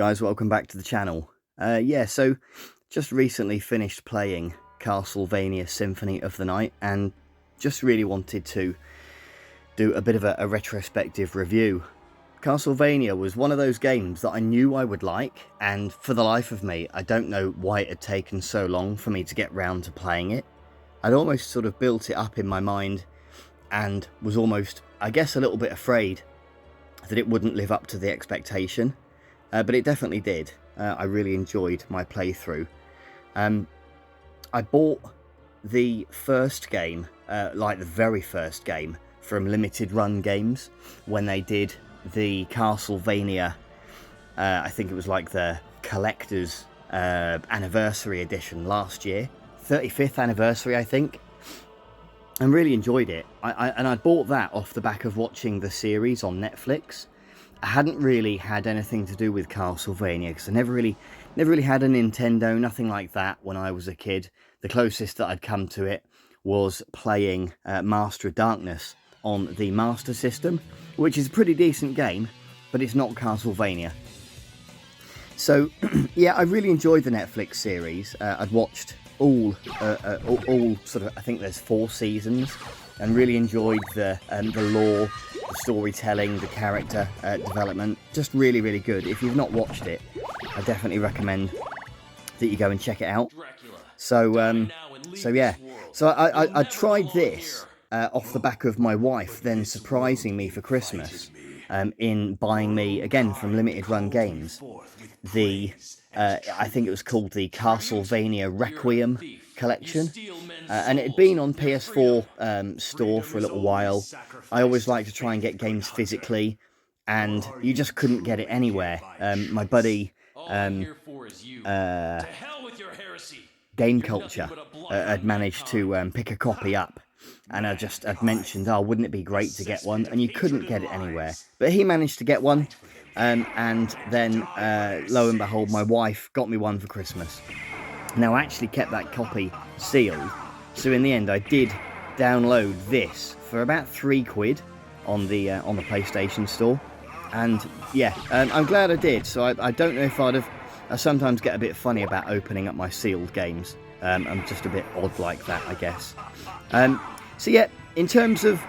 Guys, welcome back to the channel. So just recently finished playing Castlevania Symphony of the Night and just really wanted to do a bit of a retrospective review. Castlevania was one of those games that I knew I would like, and for the life of me, I don't know why it had taken so long for me to get round to playing it. I'd almost sort of built it up in my mind and was almost, I guess, a little bit afraid that it wouldn't live up to the expectation. But it definitely did. I really enjoyed my playthrough. I bought the first game, like the very first game, from Limited Run Games when they did the Castlevania, I think it was like the Collector's Anniversary Edition last year. 35th anniversary, I think. And really enjoyed it. I bought that off the back of watching the series on Netflix. I hadn't really had anything to do with Castlevania because I never really had a Nintendo, nothing like that when I was a kid. The closest that I'd come to it was playing Master of Darkness on the Master System, which is a pretty decent game, but it's not Castlevania. So, yeah, I really enjoyed the Netflix series. I'd watched all sort of, I think there's 4 seasons, and really enjoyed the lore, the storytelling, the character development. Just really, really good. If you've not watched it, I definitely recommend that you go and check it out. So yeah. So I tried this off the back of my wife then surprising me for Christmas in buying me, again from Limited Run Games, the I think it was called the Castlevania Requiem collection, and it had been on PS4 store for a little while. I always like to try and get games physically, and you just couldn't get it anywhere. My buddy Game Culture had managed to pick a copy up, and I'd mentioned, oh, wouldn't it be great to get one? And you couldn't get it anywhere, but he managed to get one. And then, lo and behold, my wife got me one for Christmas. Now, I actually kept that copy sealed, so in the end I did download this for about £3 on the PlayStation Store, and yeah, I'm glad I did. So I don't know if I sometimes get a bit funny about opening up my sealed games. I'm just a bit odd like that, I guess. So yeah, in terms of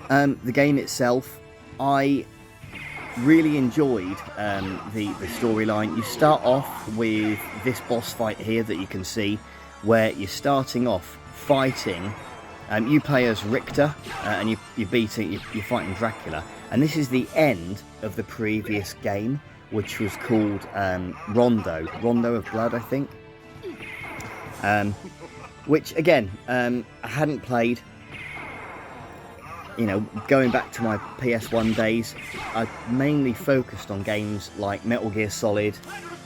the game itself, I really enjoyed the storyline. You start off with this boss fight here that you can see, where you're starting off fighting. You play as Richter, and you're fighting Dracula, and this is the end of the previous game, which was called Rondo of Blood, I think. Which again, I hadn't played. You know, going back to my PS1 days, I mainly focused on games like Metal Gear Solid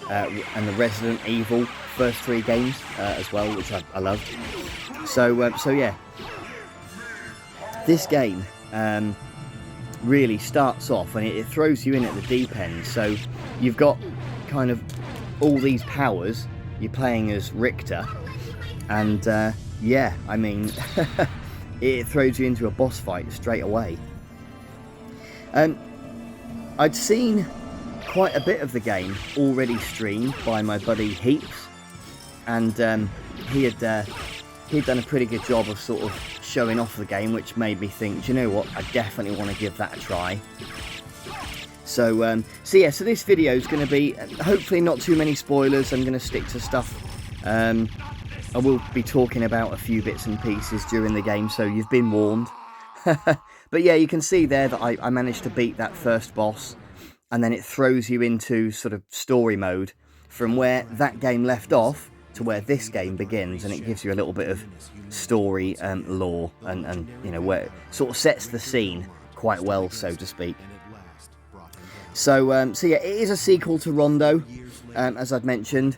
and the Resident Evil first 3 games as well, which I loved. So yeah, this game really starts off and it throws you in at the deep end. So you've got kind of all these powers. You're playing as Richter, and yeah, I mean. It throws you into a boss fight straight away. I'd seen quite a bit of the game already streamed by my buddy Heaps, and he had done a pretty good job of sort of showing off the game, which made me think, do you know what, I definitely want to give that a try. So yeah, so this video is going to be hopefully not too many spoilers. I'm going to stick to stuff. I will be talking about a few bits and pieces during the game, so you've been warned. But yeah, you can see there that I managed to beat that first boss, and then it throws you into sort of story mode from where that game left off to where this game begins, and it gives you a little bit of story lore and you know, where it sort of sets the scene quite well, so to speak. So yeah, it is a sequel to Rondo, as I'd mentioned.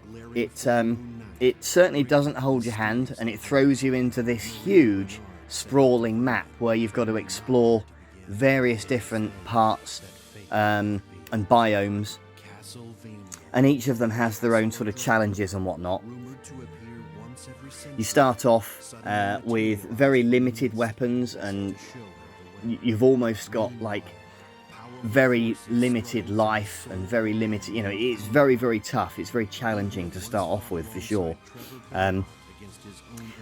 It certainly doesn't hold your hand, and it throws you into this huge, sprawling map where you've got to explore various different parts and biomes, and each of them has their own sort of challenges and whatnot. You start off with very limited weapons, and you've almost got like very limited life and very limited, you know, it's very, very tough. It's very challenging to start off with, for sure. And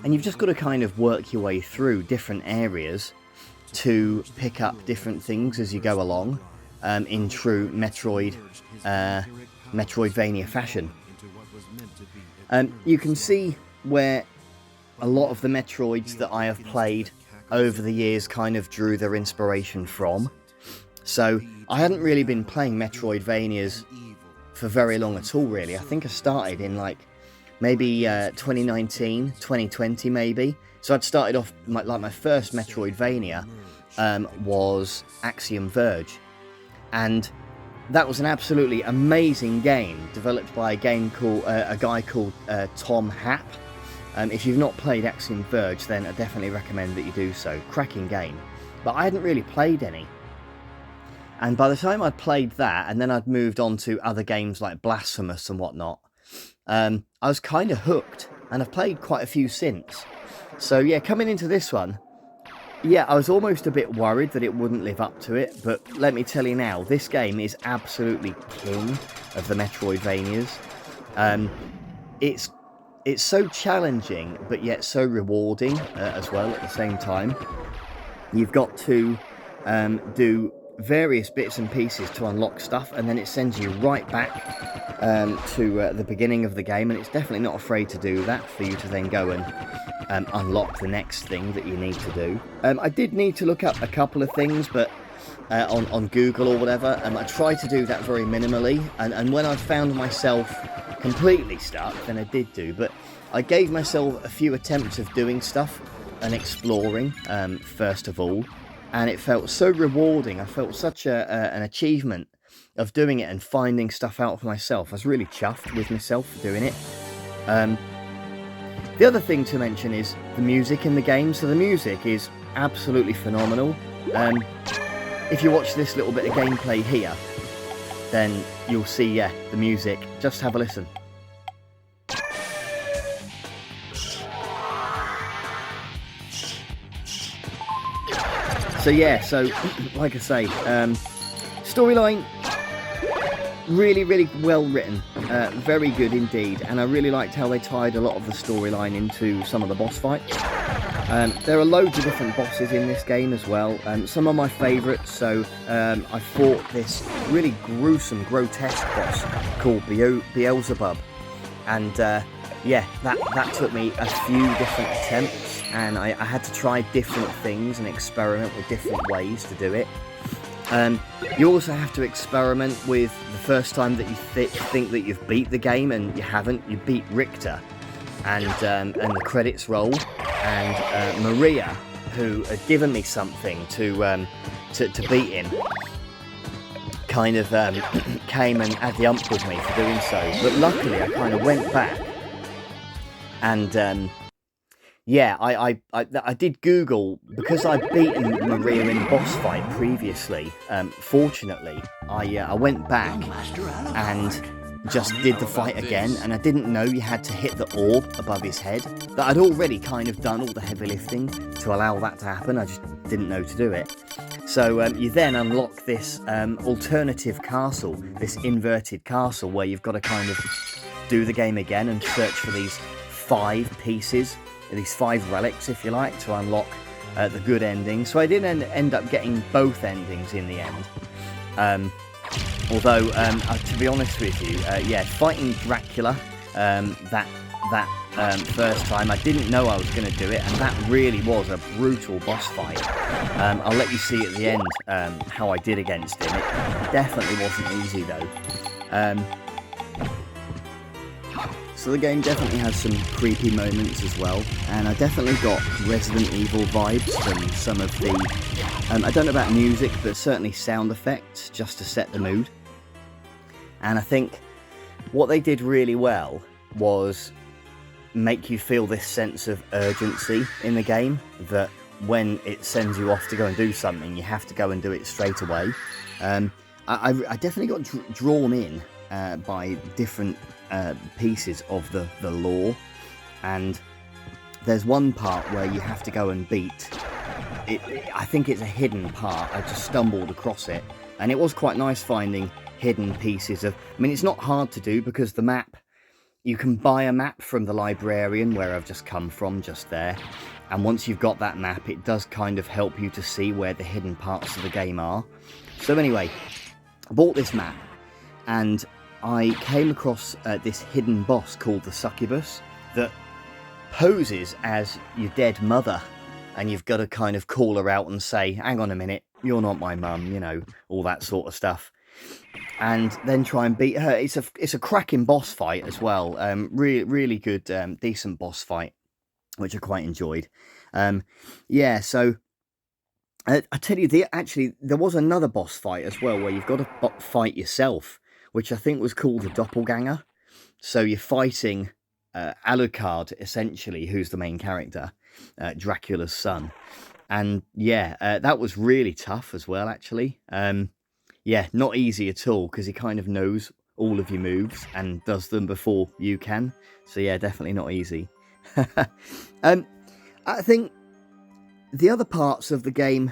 you've just got to kind of work your way through different areas to pick up different things as you go along, in true Metroidvania fashion. You can see where a lot of the Metroids that I have played over the years kind of drew their inspiration from. So I hadn't really been playing Metroidvanias for very long at all, really. I think I started in like maybe 2019, 2020 maybe. So I'd started off, my first Metroidvania was Axiom Verge. And that was an absolutely amazing game, developed by a guy called Tom Happ. If you've not played Axiom Verge, then I definitely recommend that you do so. Cracking game. But I hadn't really played any. And by the time I'd played that, and then I'd moved on to other games like Blasphemous and whatnot, I was kind of hooked, and I've played quite a few since. So yeah, coming into this one, yeah, I was almost a bit worried that it wouldn't live up to it, but let me tell you now, this game is absolutely king of the Metroidvanias. It's so challenging, but yet so rewarding as well at the same time. You've got to do various bits and pieces to unlock stuff, and then it sends you right back to the beginning of the game, and it's definitely not afraid to do that for you to then go and unlock the next thing that you need to do. I did need to look up a couple of things, but on Google or whatever, I tried to do that very minimally, and when I found myself completely stuck, then I did do, but I gave myself a few attempts of doing stuff and exploring first of all, and it felt so rewarding. I felt such an achievement of doing it and finding stuff out for myself. I was really chuffed with myself for doing it. The other thing to mention is the music in the game. So the music is absolutely phenomenal. If you watch this little bit of gameplay here, then you'll see, yeah, the music. Just have a listen. So yeah, so like I say, storyline, really, really well written, very good indeed, and I really liked how they tied a lot of the storyline into some of the boss fights. There are loads of different bosses in this game as well, some of my favourites. So I fought this really gruesome, grotesque boss called Beelzebub, and yeah, that took me a few different attempts, and I had to try different things and experiment with different ways to do it. You also have to experiment with the first time that you think that you've beat the game and you haven't. You beat Richter, and the credits roll, and Maria, who had given me something to beat him, kind of came and had the ump with me for doing so. But luckily, I kind of went back, and yeah, I did Google, because I'd beaten Maria in boss fight previously. Fortunately, I went back and just did the fight again, and I didn't know you had to hit the orb above his head. That I'd already kind of done all the heavy lifting to allow that to happen. I just didn't know to do it. So you then unlock this alternative castle, this inverted castle, where you've got to kind of do the game again and search for these 5 pieces, these 5 relics, if you like, to unlock the good ending. So I did end up getting both endings in the end. Although, to be honest with you, yeah, fighting Dracula that first time, I didn't know I was going to do it, and that really was a brutal boss fight. I'll let you see at the end how I did against him. It definitely wasn't easy though. So the game definitely has some creepy moments as well, and I definitely got Resident Evil vibes from some of the, I don't know about music, but certainly sound effects, just to set the mood. And I think what they did really well was make you feel this sense of urgency in the game, that when it sends you off to go and do something, you have to go and do it straight away. I definitely got drawn in by different pieces of the lore, and there's one part where you have to go and beat it. I think it's a hidden part. I just stumbled across it, And it was quite nice finding hidden pieces of... I mean, it's not hard to do because the map... You can buy a map from the librarian where I've just come from, just there. And once you've got that map, it does kind of help you to see where the hidden parts of the game are. So anyway, I bought this map and I came across this hidden boss called the Succubus that poses as your dead mother. And you've got to kind of call her out and say, hang on a minute, you're not my mum, you know, all that sort of stuff. And then try and beat her. It's a cracking boss fight as well. Really good, decent boss fight, which I quite enjoyed. Yeah, so I tell you, actually, there was another boss fight as well where you've got to fight yourself, which I think was called the Doppelganger. So you're fighting Alucard, essentially, who's the main character, Dracula's son. And yeah, that was really tough as well, actually. Yeah, not easy at all, because he kind of knows all of your moves and does them before you can. So yeah, definitely not easy. I think the other parts of the game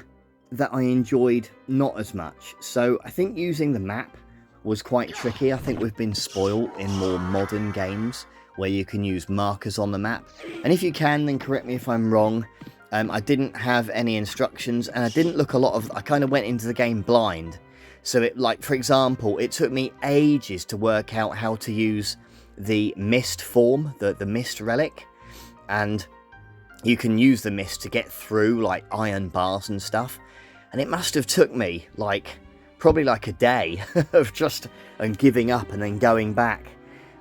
that I enjoyed not as much. So I think using the map was quite tricky. I think we've been spoiled in more modern games where you can use markers on the map. And if you can, then correct me if I'm wrong. I didn't have any instructions and I didn't look I kind of went into the game blind. So it, like, for example, it took me ages to work out how to use the mist form, the mist relic. And you can use the mist to get through, like, iron bars and stuff. And it must have took me, probably like a day of just giving up and then going back.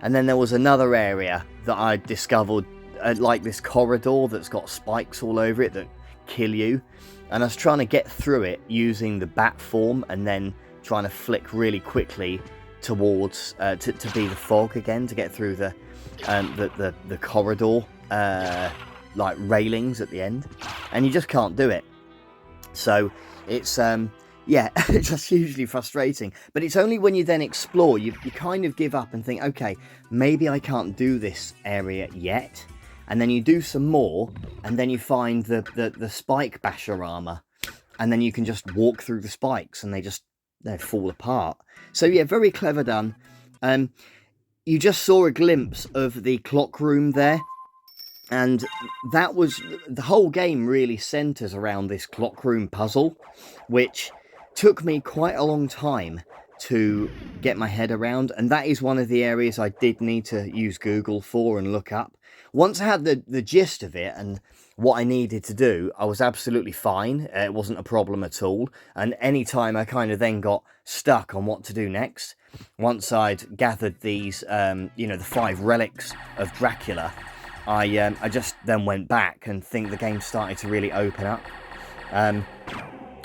And then there was another area that I discovered, like this corridor that's got spikes all over it that kill you. And I was trying to get through it using the bat form and then trying to flick really quickly towards to be the fog again to get through the corridor like railings at the end, and you just can't do it. So it's yeah, it's just hugely frustrating. But it's only when you then explore you kind of give up and think, okay, maybe I can't do this area yet, and then you do some more, and then you find the spike basher armor, and then you can just walk through the spikes and they fall apart. So yeah, very clever done. You just saw a glimpse of the clock room there, and that was the whole game really centers around this clock room puzzle, which took me quite a long time to get my head around, and that is one of the areas I did need to use Google for and look up. Once I had the gist of it and what I needed to do, I was absolutely fine. It wasn't a problem at all. And any time I kind of then got stuck on what to do next, once I'd gathered these, you know, the 5 relics of Dracula, I just then went back and think the game started to really open up.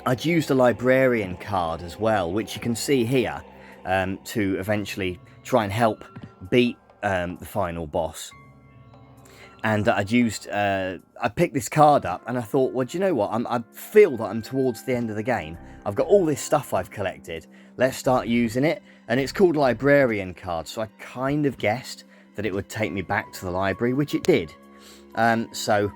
I'd used a librarian card as well, which you can see here, to eventually try and help beat the final boss. And I'd used, I picked this card up and I thought, well, do you know what? I feel that I'm towards the end of the game. I've got all this stuff I've collected. Let's start using it. And it's called Librarian Card. So I kind of guessed that it would take me back to the library, which it did. So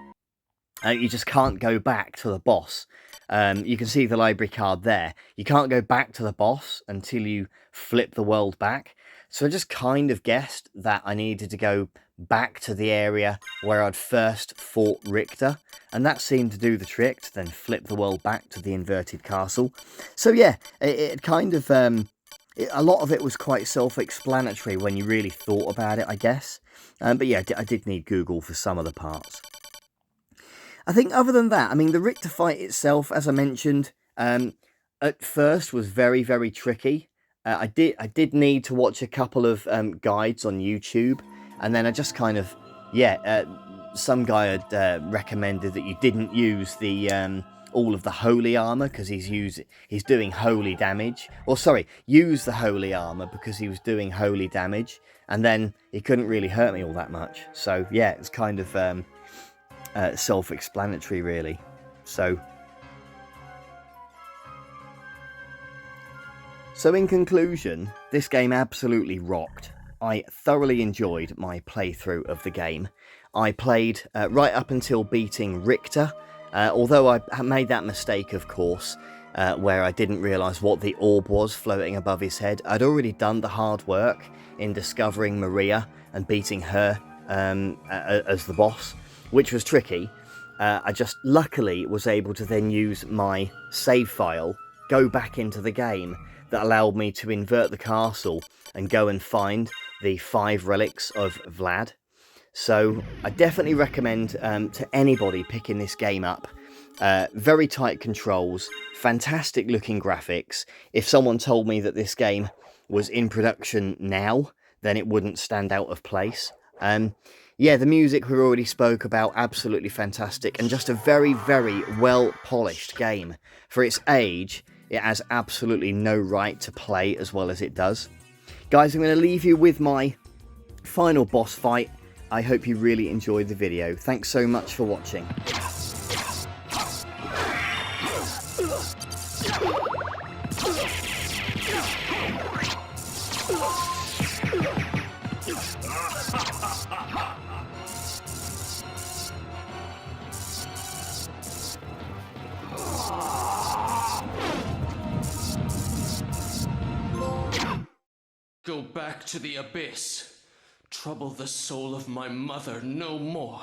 you just can't go back to the boss. You can see the library card there. You can't go back to the boss until you flip the world back. So I just kind of guessed that I needed to go back to the area where I'd first fought Richter, and that seemed to do the trick, to then flip the world back to the inverted castle. So yeah, it kind of, a lot of it was quite self-explanatory when you really thought about it, I guess. But yeah, I did need Google for some of the parts. I think other than that, I mean, the Richter fight itself, as I mentioned, at first was very, very tricky. I did need to watch a couple of guides on YouTube, and then I just kind of, yeah, some guy had recommended that you didn't use the all of the holy armor because he's doing holy damage. Or sorry, use the holy armor because he was doing holy damage, and then he couldn't really hurt me all that much. So yeah, it's kind of self-explanatory, really. So in conclusion, this game absolutely rocked. I thoroughly enjoyed my playthrough of the game. I played right up until beating Richter, although I made that mistake, of course, where I didn't realise what the orb was floating above his head. I'd already done the hard work in discovering Maria and beating her as the boss, which was tricky. I just luckily was able to then use my save file, go back into the game, that allowed me to invert the castle and go and find the 5 relics of Vlad. So I definitely recommend to anybody picking this game up. Very tight controls, fantastic looking graphics. If someone told me that this game was in production now, then it wouldn't stand out of place. Yeah, the music we already spoke about, absolutely fantastic, and just a very, very well polished game. For its age, it has absolutely no right to play as well as it does. Guys, I'm going to leave you with my final boss fight. I hope you really enjoyed the video. Thanks so much for watching. Go back to the abyss. Trouble the soul of my mother no more.